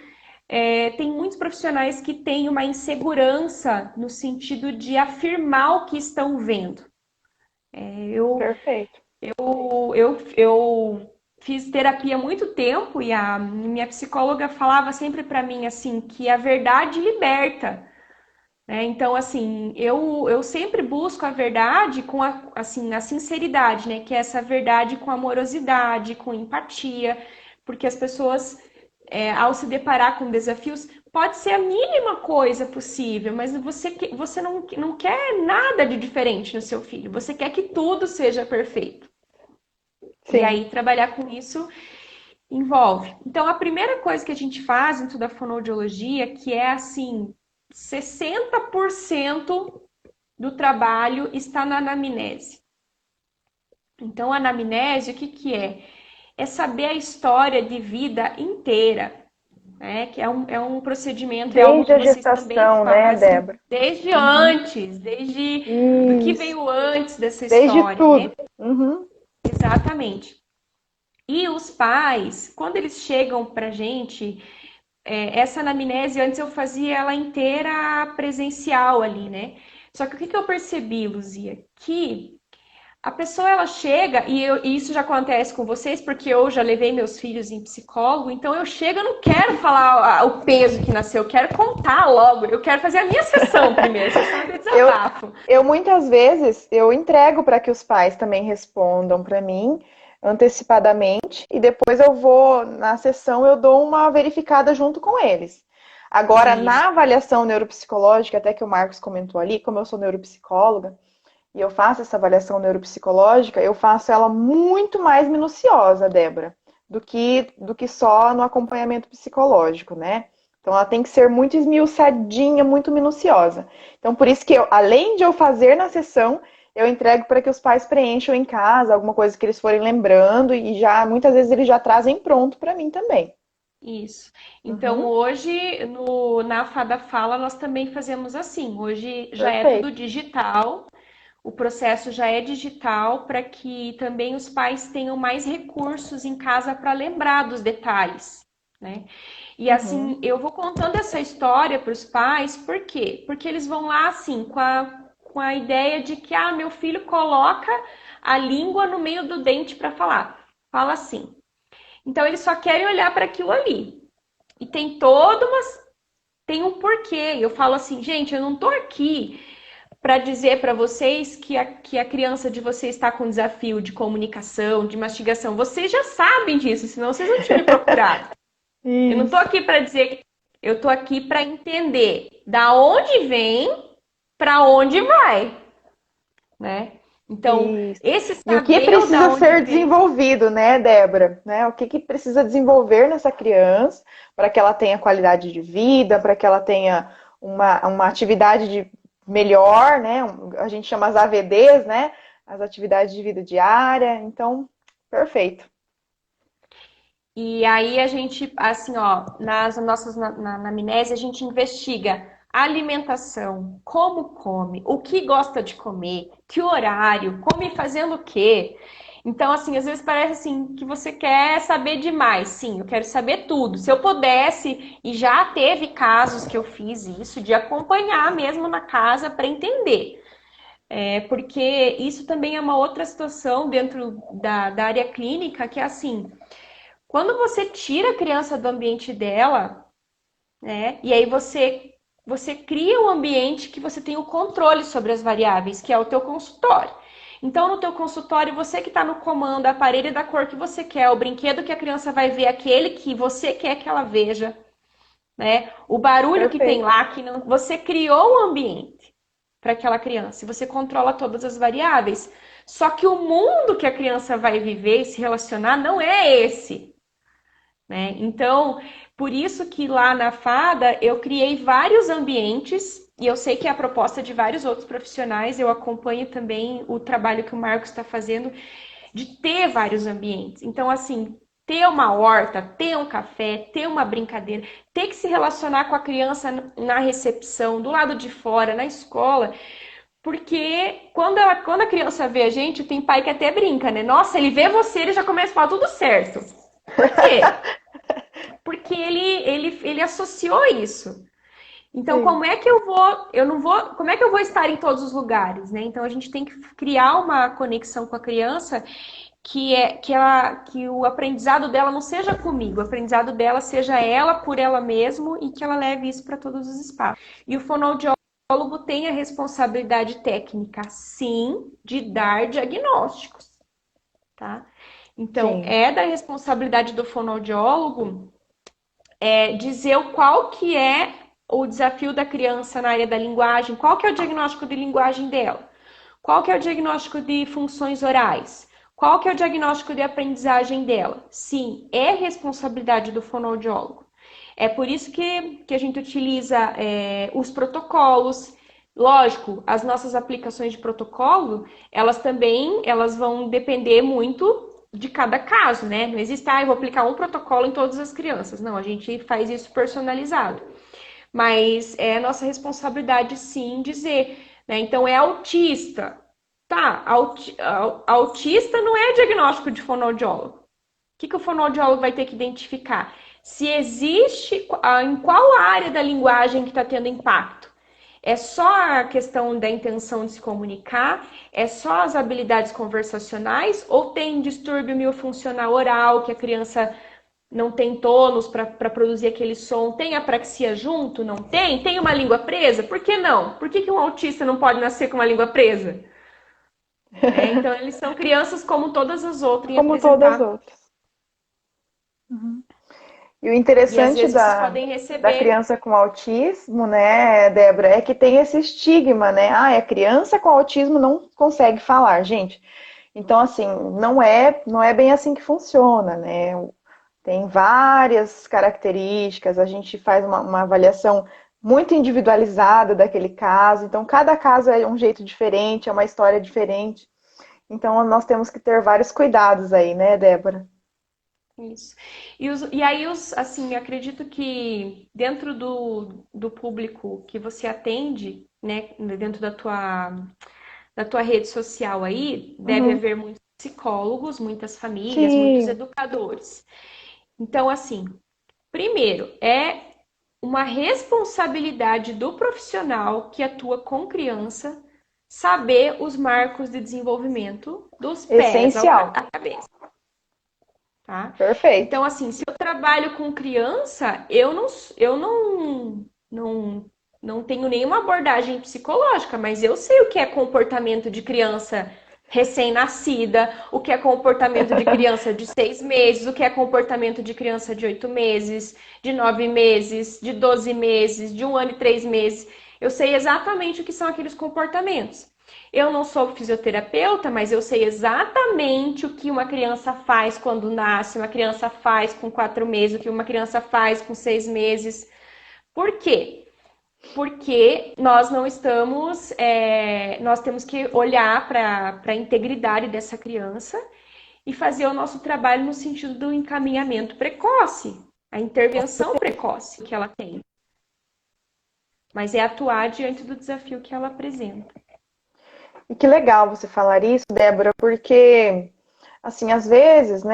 tem muitos profissionais que têm uma insegurança no sentido de afirmar o que estão vendo. Perfeito. Eu fiz terapia há muito tempo e a minha psicóloga falava sempre para mim assim que a verdade liberta, né? Então assim eu sempre busco a verdade com a sinceridade, né? Que é essa verdade com amorosidade, com empatia, porque as pessoas ao se deparar com desafios pode ser a mínima coisa possível, mas você não quer nada de diferente no seu filho, você quer que tudo seja perfeito. Sim. E aí, trabalhar com isso envolve. Então, a primeira coisa que a gente faz dentro da fonoaudiologia, que é assim, 60% do trabalho está na anamnese. Então, a anamnese, o que é? É saber a história de vida inteira, né? Que é um procedimento, é algo Desde que a vocês também gestação, né, fazem, Débora? desde antes, desde do que Isso. veio antes dessa Desde história, tudo. né? Uhum. Exatamente. E os pais, quando eles chegam pra gente, essa anamnese, antes eu fazia ela inteira presencial ali, né? Só que o que eu percebi, Luzia? Que a pessoa, ela chega, e isso já acontece com vocês, porque eu já levei meus filhos em psicólogo, então eu chego, eu não quero falar o peso que nasceu, eu quero contar logo, eu quero fazer a minha sessão primeiro, sessão de desabafo. Eu muitas vezes, eu entrego para que os pais também respondam para mim, antecipadamente e depois eu vou, na sessão, eu dou uma verificada junto com eles. Agora, na avaliação neuropsicológica, até que o Marcos comentou ali, como eu sou neuropsicóloga e eu faço essa avaliação neuropsicológica, eu faço ela muito mais minuciosa, Débora, do que só no acompanhamento psicológico, né? Então, ela tem que ser muito esmiuçadinha, muito minuciosa. Então, por isso que além de eu fazer na sessão, eu entrego para que os pais preencham em casa, alguma coisa que eles forem lembrando, e já muitas vezes eles já trazem pronto para mim também. Isso. Então, hoje, na Fada Fala, nós também fazemos assim. Hoje já é tudo digital, o processo já é digital para que também os pais tenham mais recursos em casa para lembrar dos detalhes, né? E assim, eu vou contando essa história para os pais, por quê? Porque eles vão lá, assim, com a ideia de que, meu filho coloca a língua no meio do dente para falar. Fala assim. Então, eles só querem olhar para aquilo ali. E tem um porquê. Eu falo assim, gente, eu não tô aqui para dizer para vocês que a criança de vocês está com desafio de comunicação, de mastigação. Vocês já sabem disso, senão vocês não tinham me procurado. Eu não tô aqui para dizer, eu tô aqui para entender da onde vem, para onde vai. né? Então, Isso. esse E o que saber o da precisa onde ser vem. desenvolvido, né, Débora? Né? O que precisa desenvolver nessa criança para que ela tenha qualidade de vida, para que ela tenha uma atividade melhor, né? A gente chama as AVDs, né? As atividades de vida diária. Então, perfeito. E aí a gente, assim, ó, nas nossas na anamnese, a gente investiga a alimentação, como come, o que gosta de comer, que horário, come fazendo o quê. Então, assim, às vezes parece assim que você quer saber demais. Sim, eu quero saber tudo. Se eu pudesse, e já teve casos que eu fiz isso, de acompanhar mesmo na casa para entender. É porque isso também é uma outra situação dentro da área clínica, que é assim. Quando você tira a criança do ambiente dela, né? E aí você cria um ambiente que você tem o controle sobre as variáveis, que é o teu consultório. Então, no teu consultório, você que está no comando, a parede da cor que você quer, o brinquedo que a criança vai ver, aquele que você quer que ela veja, né? O barulho que tem Perfeito. lá, que não, você criou um ambiente para aquela criança e você controla todas as variáveis. Só que o mundo que a criança vai viver e se relacionar não é esse, né? Então, por isso que lá na Fada eu criei vários ambientes, e eu sei que é a proposta de vários outros profissionais, eu acompanho também o trabalho que o Marcos está fazendo de ter vários ambientes. Então, assim, ter uma horta, ter um café, ter uma brincadeira, ter que se relacionar com a criança na recepção, do lado de fora, na escola, porque quando a criança vê a gente, tem pai que até brinca, né? Nossa, ele vê você, ele já começa a falar tudo certo. Por quê? Porque ele associou isso. Então, Sim. como é que eu não vou, como é que eu vou estar em todos os lugares, né? Então, a gente tem que criar uma conexão com a criança que o aprendizado dela não seja comigo, o aprendizado dela seja ela por ela mesma e que ela leve isso para todos os espaços. E o fonoaudiólogo tem a responsabilidade técnica, sim, de dar diagnósticos, tá? Então, Sim. é da responsabilidade do fonoaudiólogo dizer qual que é o desafio da criança na área da linguagem, qual que é o diagnóstico de linguagem dela, qual que é o diagnóstico de funções orais, qual que é o diagnóstico de aprendizagem dela. Sim, é responsabilidade do fonoaudiólogo. É por isso que a gente utiliza os protocolos. Lógico, as nossas aplicações de protocolo, elas vão depender muito de cada caso, né? Não existe, eu vou aplicar um protocolo em todas as crianças. Não, a gente faz isso personalizado. Mas é nossa responsabilidade, sim, dizer, né? Então, é autista. Tá, autista não é diagnóstico de fonoaudiólogo. O que o fonoaudiólogo vai ter que identificar? Se existe, em qual área da linguagem que está tendo impacto? É só a questão da intenção de se comunicar? É só as habilidades conversacionais? Ou tem distúrbio miofuncional oral, que a criança não tem tônus para produzir aquele som? Tem apraxia junto? Não tem? Tem uma língua presa? Por que não? Por que um autista não pode nascer com uma língua presa? Então, eles são crianças como todas as outras em Como todas as apresentar. outras. E o E às interessante vezes vocês da, podem da receber. criança com autismo, né, Débora, é que tem esse estigma, né? Ah, a criança com autismo não consegue falar, gente. Então, assim, não é bem assim que funciona, né? Tem várias características, a gente faz uma avaliação muito individualizada daquele caso, então cada caso é um jeito diferente, é uma história diferente. Então, nós temos que ter vários cuidados aí, né, Débora? Isso. E aí, assim, acredito que dentro do público que você atende, né, dentro da tua rede social aí, deve Uhum. haver muitos psicólogos, muitas famílias, muitos Sim, educadores. Então, assim, primeiro, é uma responsabilidade do profissional que atua com criança saber os marcos de desenvolvimento dos pés essencial. à cabeça, tá? Perfeito. Então, assim, se eu trabalho com criança, eu não tenho nenhuma abordagem psicológica, mas eu sei o que é comportamento de criança recém-nascida, o que é comportamento de criança de 6 meses, o que é comportamento de criança de 8 meses, de 9 meses, de 12 meses, de 1 ano e 3 meses. Eu sei exatamente o que são aqueles comportamentos. Eu não sou fisioterapeuta, mas eu sei exatamente o que uma criança faz quando nasce, uma criança faz com 4 meses, o que uma criança faz com 6 meses. Por quê? Porque nós não estamos, nós temos que olhar para a integridade dessa criança e fazer o nosso trabalho no sentido do encaminhamento precoce, a intervenção precoce que ela tem. Mas é atuar diante do desafio que ela apresenta. E que legal você falar isso, Débora, porque, assim, às vezes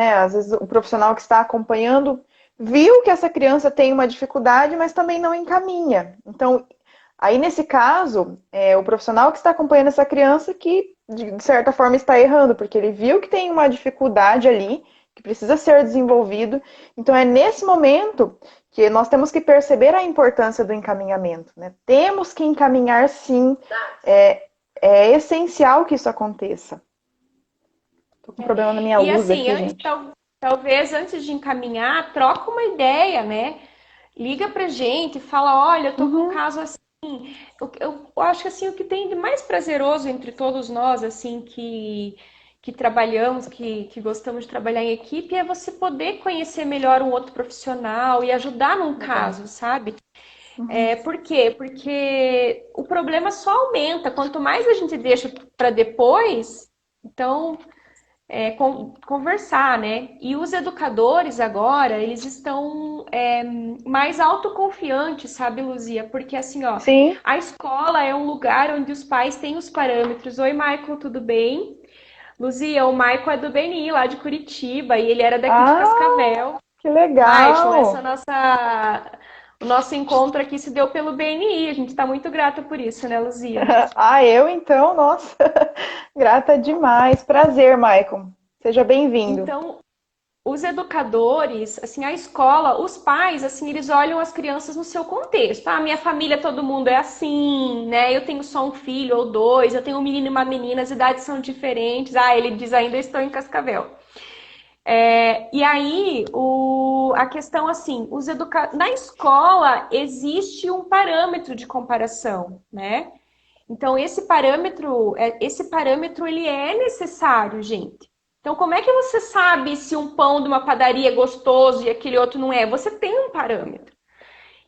o profissional que está acompanhando viu que essa criança tem uma dificuldade, mas também não encaminha. Então, aí nesse caso, é o profissional que está acompanhando essa criança que, de certa forma, está errando, porque ele viu que tem uma dificuldade ali, que precisa ser desenvolvido. Então, é nesse momento que nós temos que perceber a importância do encaminhamento, né? Temos que encaminhar, sim, é essencial que isso aconteça. Tô com problema na minha E luz assim, aqui, gente. talvez antes de encaminhar, troca uma ideia, né? Liga pra gente, fala, olha, eu tô com um Uhum, caso assim. Eu acho que assim, o que tem de mais prazeroso entre todos nós, assim, que trabalhamos, que gostamos de trabalhar em equipe, é você poder conhecer melhor um outro profissional e ajudar num legal. caso, sabe? Uhum. Por quê? Porque o problema só aumenta. Quanto mais a gente deixa para depois, então conversar, né? E os educadores agora, eles estão mais autoconfiantes, sabe, Luzia? Porque assim, ó, Sim. a escola é um lugar onde os pais têm os parâmetros. Oi, Michael, tudo bem? Luzia, o Michael é do BNI, lá de Curitiba, e ele era daqui de Ah, Cascavel. que Michael, legal! o nosso encontro aqui se deu pelo BNI. A gente está muito grata por isso, né, Luzia? Ah, eu então, nossa, grata demais. Prazer, Maicon. Seja bem-vindo. Então, os educadores, assim, a escola, os pais, assim, eles olham as crianças no seu contexto. Ah, minha família, todo mundo é assim, né? Eu tenho só um filho ou dois, eu tenho um menino e uma menina, as idades são diferentes. Ah, ele diz ainda estou em Cascavel. E aí, a questão assim, na escola existe um parâmetro de comparação, né? Então, esse parâmetro ele é necessário, gente. Então, como é que você sabe se um pão de uma padaria é gostoso e aquele outro não é? Você tem um parâmetro.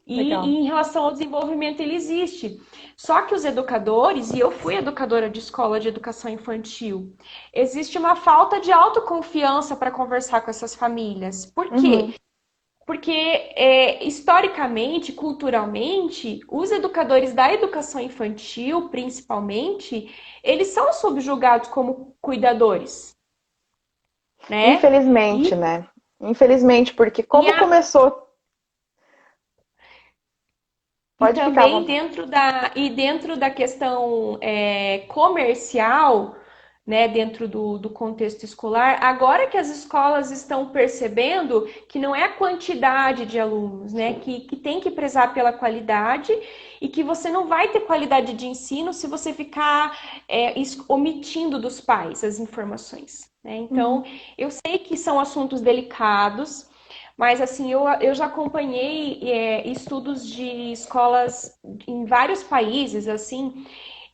E Legal. em relação ao desenvolvimento, ele existe. Só que os educadores, e eu fui educadora de escola de educação infantil, existe uma falta de autoconfiança para conversar com essas famílias. Por Uhum. quê? Porque, historicamente, culturalmente, os educadores da educação infantil, principalmente, eles são subjugados como cuidadores, né? Infelizmente, E, né? Infelizmente, porque e, como começou, e pode ficar à também vontade. dentro da questão comercial, né, dentro do contexto escolar, agora que as escolas estão percebendo que não é a quantidade de alunos, né, que tem que prezar pela qualidade e que você não vai ter qualidade de ensino se você ficar omitindo dos pais as informações, né? Então, Uhum. eu sei que são assuntos delicados, mas assim, eu já acompanhei estudos de escolas em vários países, assim,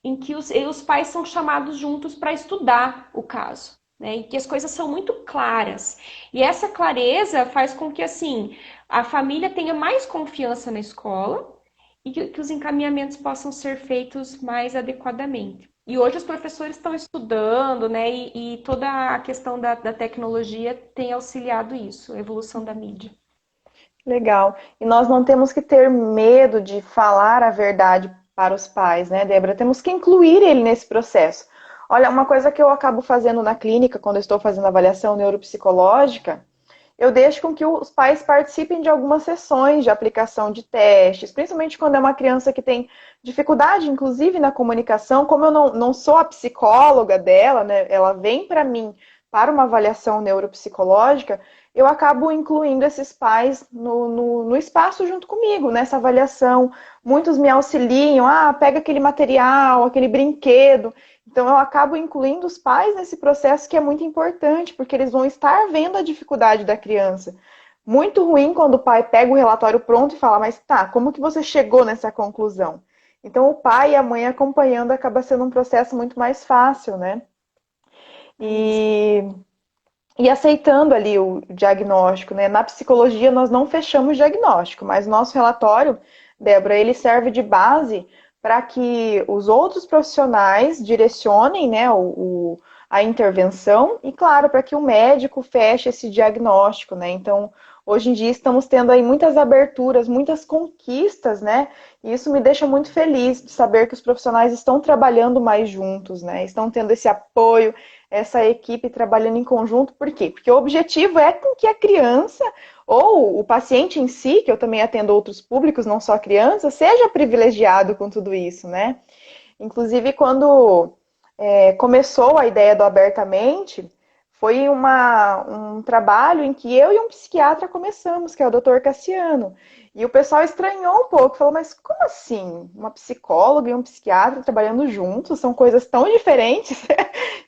em que os pais são chamados juntos para estudar o caso, né? E que as coisas são muito claras. E essa clareza faz com que, assim, a família tenha mais confiança na escola e que os encaminhamentos possam ser feitos mais adequadamente. E hoje os professores estão estudando, né? E toda a questão da tecnologia tem auxiliado isso, a evolução da mídia. Legal. E nós não temos que ter medo de falar a verdade para os pais, né, Débora? Temos que incluir ele nesse processo. Olha, uma coisa que eu acabo fazendo na clínica, quando eu estou fazendo avaliação neuropsicológica, eu deixo com que os pais participem de algumas sessões de aplicação de testes, principalmente quando é uma criança que tem dificuldade, inclusive, na comunicação. Como eu não sou a psicóloga dela, né, ela vem para mim para uma avaliação neuropsicológica, eu acabo incluindo esses pais no espaço junto comigo, nessa avaliação. Muitos me auxiliam, pega aquele material, aquele brinquedo. Então, eu acabo incluindo os pais nesse processo que é muito importante, porque eles vão estar vendo a dificuldade da criança. Muito ruim quando o pai pega o relatório pronto e fala, mas tá, como que você chegou nessa conclusão? Então, o pai e a mãe acompanhando acaba sendo um processo muito mais fácil, né? É isso. E, e aceitando ali o diagnóstico, né? Na psicologia, nós não fechamos diagnóstico, mas nosso relatório, Débora, ele serve de base para que os outros profissionais direcionem, né, a intervenção e, claro, para que o médico feche esse diagnóstico, né? Então, hoje em dia estamos tendo aí muitas aberturas, muitas conquistas, né? E isso me deixa muito feliz de saber que os profissionais estão trabalhando mais juntos, né? Estão tendo esse apoio, essa equipe trabalhando em conjunto. Por quê? Porque o objetivo é com que a criança ou o paciente em si, que eu também atendo outros públicos, não só a criança, seja privilegiado com tudo isso, né? Inclusive, quando começou a ideia do Abertamente, foi um trabalho em que eu e um psiquiatra começamos, que é o Dr. Cassiano. E o pessoal estranhou um pouco, falou, mas como assim? Uma psicóloga e um psiquiatra trabalhando juntos? São coisas tão diferentes?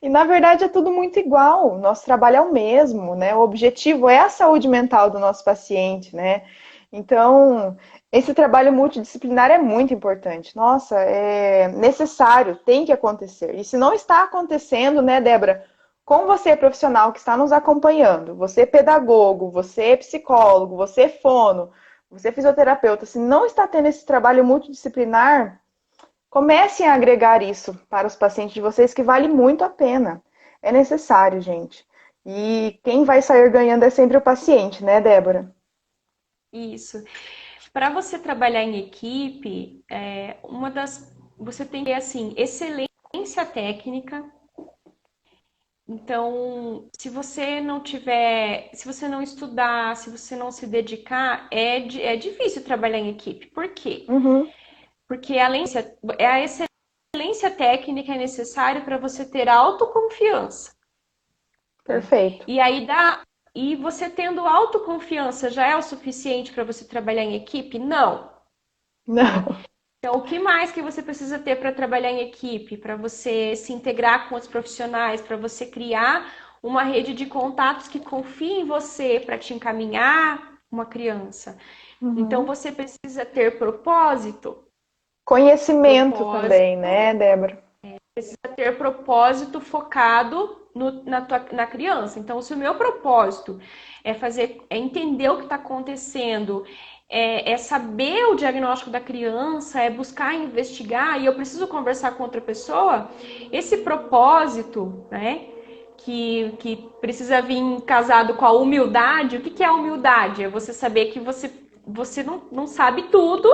E na verdade é tudo muito igual. O nosso trabalho é o mesmo, né? O objetivo é a saúde mental do nosso paciente, né? Então, esse trabalho multidisciplinar é muito importante. Nossa, é necessário, tem que acontecer. E se não está acontecendo, né, Débora, com você, profissional que está nos acompanhando, você pedagogo, você psicólogo, você fono, você fisioterapeuta, se não está tendo esse trabalho multidisciplinar, comecem a agregar isso para os pacientes de vocês, que vale muito a pena. É necessário, gente. E quem vai sair ganhando é sempre o paciente, né, Débora? Isso. Para você trabalhar em equipe, você tem que ter assim, excelência técnica. Então, se você não estudar, se você não se dedicar, é difícil trabalhar em equipe. Por quê? Uhum, Porque a excelência técnica é necessária para você ter autoconfiança, né? perfeito. E aí dá. E você tendo autoconfiança já é o suficiente para você trabalhar em equipe? Não, né? Não. Então, o que mais que você precisa ter para trabalhar em equipe, para você se integrar com os profissionais, para você criar uma rede de contatos que confie em você para te encaminhar uma criança? Então, Uhum. você precisa ter propósito, Conhecimento também, propósito né, Débora? ter propósito focado na criança. Então, se o meu propósito é entender o que está acontecendo, é saber o diagnóstico da criança, é buscar investigar, e eu preciso conversar com outra pessoa, esse propósito, né? Que precisa vir casado com a humildade. O que é a humildade? É você saber que você não sabe tudo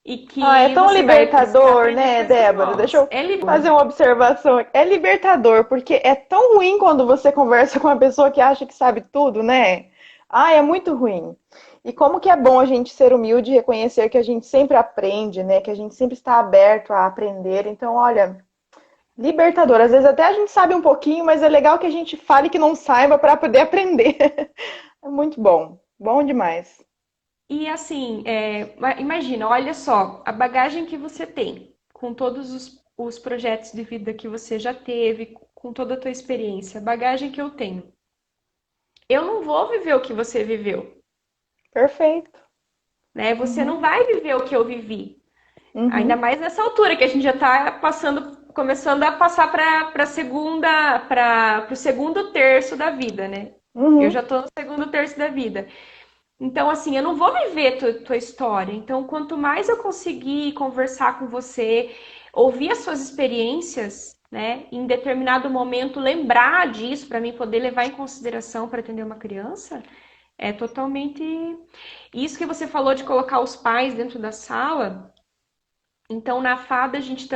e Ah, é que tão você vai precisar libertador, aprender né, coisas Débora? Deixa novas. eu fazer uma observação aqui. É libertador, porque é tão ruim quando você conversa com uma pessoa que acha que sabe tudo, né? Ah, é muito ruim. E como que é bom a gente ser humilde e reconhecer que a gente sempre aprende, né? Que a gente sempre está aberto a aprender. Então, olha, libertador. Às vezes até a gente sabe um pouquinho, mas é legal que a gente fale que não saiba para poder aprender. É muito bom. Bom demais. E assim, imagina, olha só, a bagagem que você tem, com todos os projetos de vida que você já teve, com toda a tua experiência, a bagagem que eu tenho. Eu não vou viver o que você viveu, Perfeito. né? Você não Uhum. vai viver o que eu vivi. Ainda Uhum. mais nessa altura que a gente já está começando a passar para o segundo terço da vida, né? Eu já Uhum. estou no segundo terço da vida. Então, assim, eu não vou viver tua história. Então, quanto mais eu conseguir conversar com você, ouvir as suas experiências, né, em determinado momento lembrar disso para mim poder levar em consideração para atender uma criança, é totalmente isso que você falou de colocar os pais dentro da sala. Então, na FADA a gente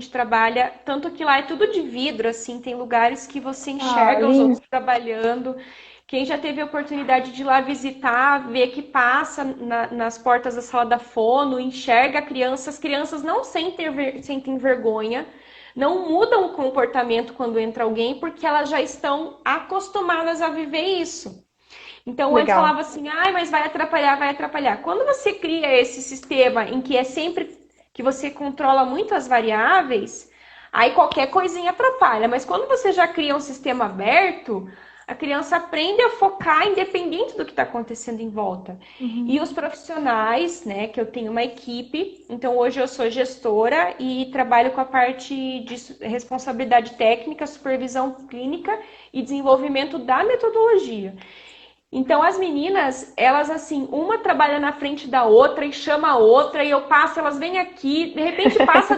trabalha, tanto que lá é tudo de vidro, assim, tem lugares que você Ah, enxerga os lindo. outros trabalhando. Quem já teve a oportunidade de ir lá visitar, ver que passa nas portas da sala da fono, enxerga a criança, as crianças não sentem vergonha, não mudam o comportamento quando entra alguém, porque elas já estão acostumadas a viver isso. Então, antes Legal. falava assim, ai, mas vai atrapalhar, vai atrapalhar. Quando você cria esse sistema em que é sempre que você controla muito as variáveis, Aí qualquer coisinha atrapalha, mas quando você já cria um sistema aberto, a criança aprende a focar independente do que está acontecendo em volta. E Uhum. os profissionais, né, que eu tenho uma equipe, então hoje eu sou gestora e trabalho com a parte de responsabilidade técnica, supervisão clínica e desenvolvimento da metodologia. Então as meninas, elas assim, uma trabalha na frente da outra e chama a outra e eu passo, elas vêm aqui, de repente passa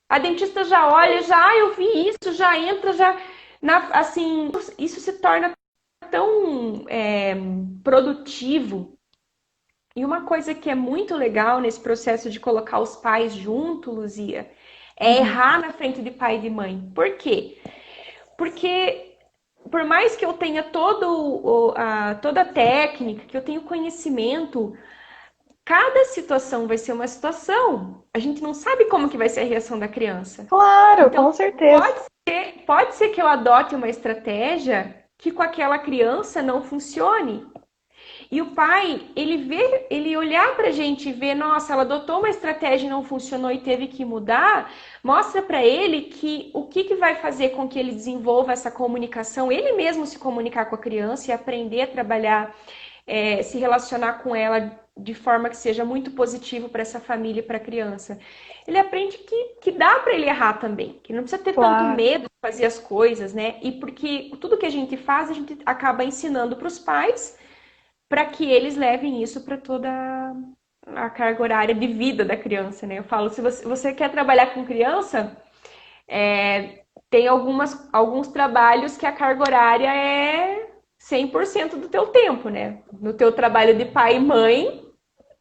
a dentista já olha, já, ah, eu vi isso, já entra, já, assim, isso se torna tão produtivo. E uma coisa que é muito legal nesse processo de colocar os pais junto, Luzia, é Uhum. errar na frente de pai e de mãe. Por quê? Porque por mais que eu tenha toda a técnica, que eu tenha conhecimento, cada situação vai ser uma situação. A gente não sabe como que vai ser a reação da criança. Claro, Então, com certeza. pode ser que eu adote uma estratégia que com aquela criança não funcione. E o pai, ele olhar pra gente e ver, nossa, ela adotou uma estratégia e não funcionou e teve que mudar, mostra pra ele que o que que vai fazer com que ele desenvolva essa comunicação, ele mesmo se comunicar com a criança e aprender a trabalhar, se relacionar com ela de forma que seja muito positivo para essa família e para a criança. Ele aprende que dá para ele errar também, que não precisa ter tanto Claro. medo de fazer as coisas, né? E porque tudo que a gente faz, a gente acaba ensinando para os pais para que eles levem isso para toda a carga horária de vida da criança, né? Eu falo, se você quer trabalhar com criança, tem alguns trabalhos que a carga horária é 100% do teu tempo, né? No teu trabalho de pai e mãe,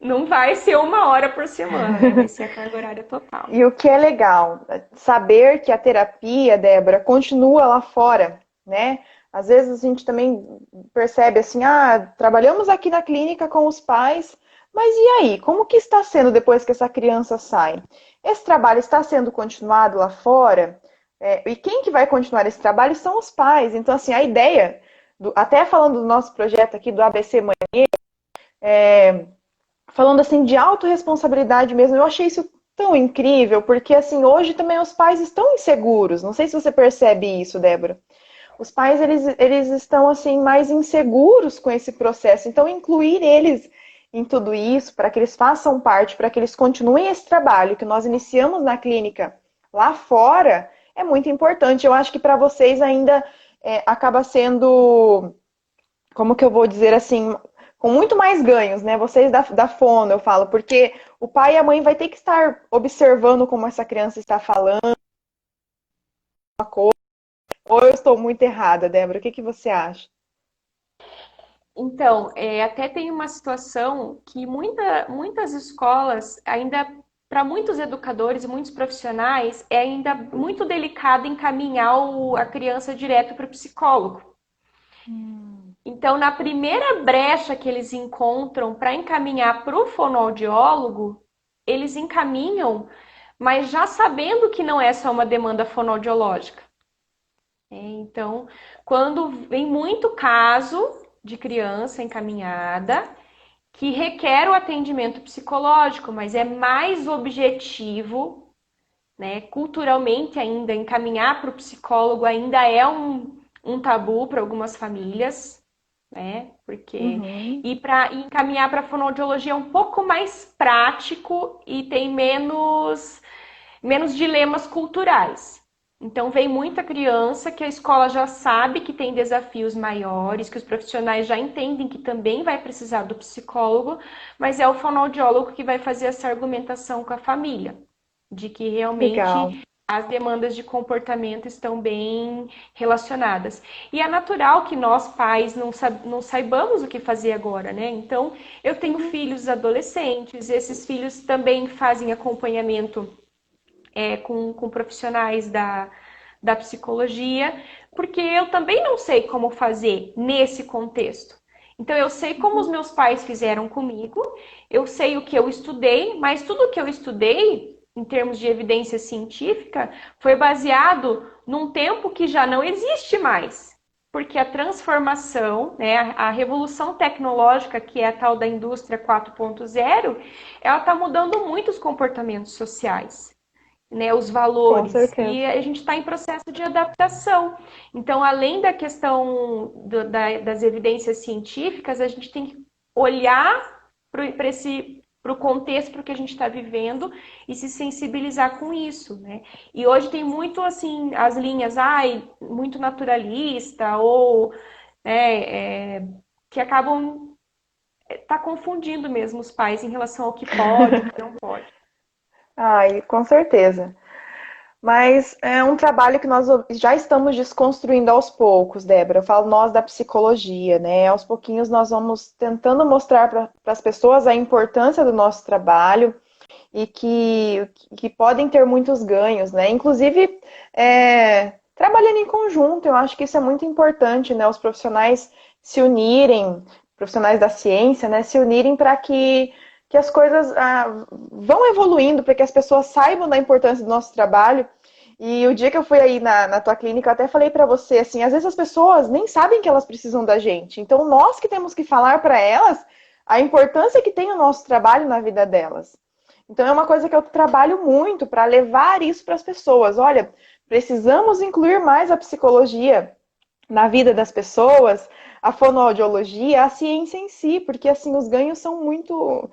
não vai ser 1 hora por semana, né? Vai ser a carga horária total. E o que é legal, saber que a terapia, Débora, continua lá fora, né? Às vezes a gente também percebe assim, ah, trabalhamos aqui na clínica com os pais, mas e aí? Como que está sendo depois que essa criança sai? Esse trabalho está sendo continuado lá fora? E quem que vai continuar esse trabalho são os pais. Então, assim, a ideia, até falando do nosso projeto aqui do ABC Mãe, falando assim de autorresponsabilidade mesmo, eu achei isso tão incrível, porque assim, hoje também os pais estão inseguros. Não sei se você percebe isso, Débora. Os pais, eles estão assim mais inseguros com esse processo. Então, incluir eles em tudo isso, para que eles façam parte, para que eles continuem esse trabalho que nós iniciamos na clínica lá fora, é muito importante. Eu acho que para vocês ainda acaba sendo, como que eu vou dizer assim, com muito mais ganhos, né? Vocês da fono, eu falo, porque o pai e a mãe vai ter que estar observando como essa criança está falando, ou eu estou muito errada, Débora? O que que você acha? Então, até tem uma situação que muitas escolas, ainda para muitos educadores e muitos profissionais, é ainda muito delicado encaminhar a criança direto para o psicólogo. Então, na primeira brecha que eles encontram para encaminhar para o fonoaudiólogo, eles encaminham, mas já sabendo que não é só uma demanda fonoaudiológica. Então, quando vem muito caso de criança encaminhada que requer o atendimento psicológico, mas é mais objetivo, né? Culturalmente ainda encaminhar para o psicólogo ainda é um tabu para algumas famílias, né? Porque Uhum. e para encaminhar para a fonoaudiologia é um pouco mais prático e tem menos dilemas culturais. Então, vem muita criança que a escola já sabe que tem desafios maiores, que os profissionais já entendem que também vai precisar do psicólogo, mas é o fonoaudiólogo que vai fazer essa argumentação com a família, de que Legal. realmente as demandas de comportamento estão bem relacionadas. E é natural que nós, pais, não saibamos o que fazer agora, né? Então, eu tenho Uhum. filhos adolescentes, esses filhos também fazem acompanhamento com profissionais da psicologia, porque eu também não sei como fazer nesse contexto. Então, eu sei como os meus pais fizeram comigo, eu sei o que eu estudei, mas tudo o que eu estudei, em termos de evidência científica, foi baseado num tempo que já não existe mais. Porque a transformação, né, a revolução tecnológica, que é a tal da indústria 4.0, ela está mudando muito os comportamentos sociais. né, os Com valores. certeza. E a gente está em processo de adaptação. Então, além da questão das evidências científicas, a gente tem que olhar para esse para o contexto para o que a gente está vivendo e se sensibilizar com isso, né? E hoje tem muito assim as linhas, ai, muito naturalista ou que acabam tá confundindo mesmo os pais em relação ao que pode, o que não pode. Ai, com certeza. Mas é um trabalho que nós já estamos desconstruindo aos poucos, Débora. Eu falo nós da psicologia, né? Aos pouquinhos nós vamos tentando mostrar para as pessoas a importância do nosso trabalho e que podem ter muitos ganhos, né? Inclusive, trabalhando em conjunto, eu acho que isso é muito importante, né? Os profissionais se unirem, profissionais da ciência, né? Se unirem para que as coisas vão evoluindo, para que as pessoas saibam da importância do nosso trabalho. E o dia que eu fui aí na tua clínica, eu até falei para você, assim, às vezes as pessoas nem sabem que elas precisam da gente. Então, nós que temos que falar para elas a importância que tem o nosso trabalho na vida delas. Então, é uma coisa que eu trabalho muito para levar isso para as pessoas. Olha, precisamos incluir mais a psicologia na vida das pessoas, a fonoaudiologia, a ciência em si, porque assim os ganhos são muito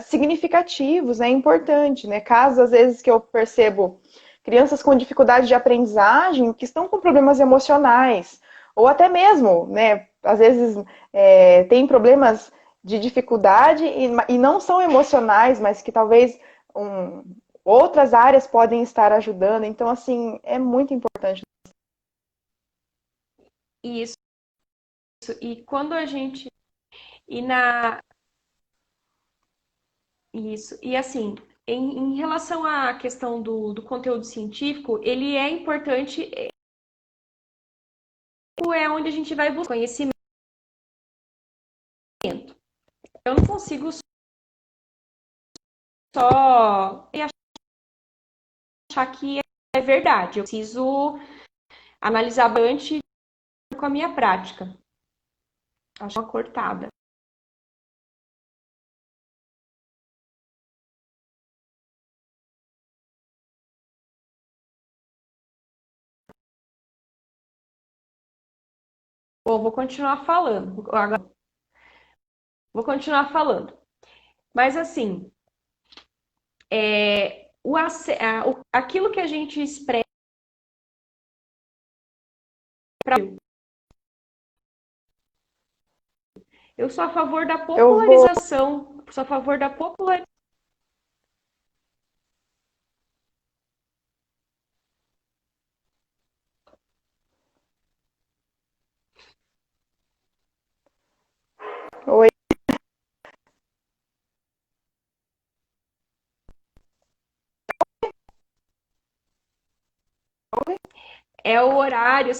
significativos, é importante, né? Casos às vezes que eu percebo crianças com dificuldade de aprendizagem que estão com problemas emocionais, ou até mesmo, né? Às vezes tem problemas de dificuldade e não são emocionais, mas que talvez um, outras áreas podem estar ajudando. Então, assim, é muito importante. Isso. E quando a gente. E na. Isso. E assim, em relação à questão do conteúdo científico, ele é importante, é onde a gente vai buscar conhecimento. Eu não consigo só achar que é verdade. Eu preciso analisar bastante com a minha prática. Acho uma cortada. Bom, vou continuar falando. Agora, vou continuar falando. Mas assim, aquilo que a gente expressa, eu sou a favor da Eu vou. popularização, sou a favor da popularização. Oi. É o horário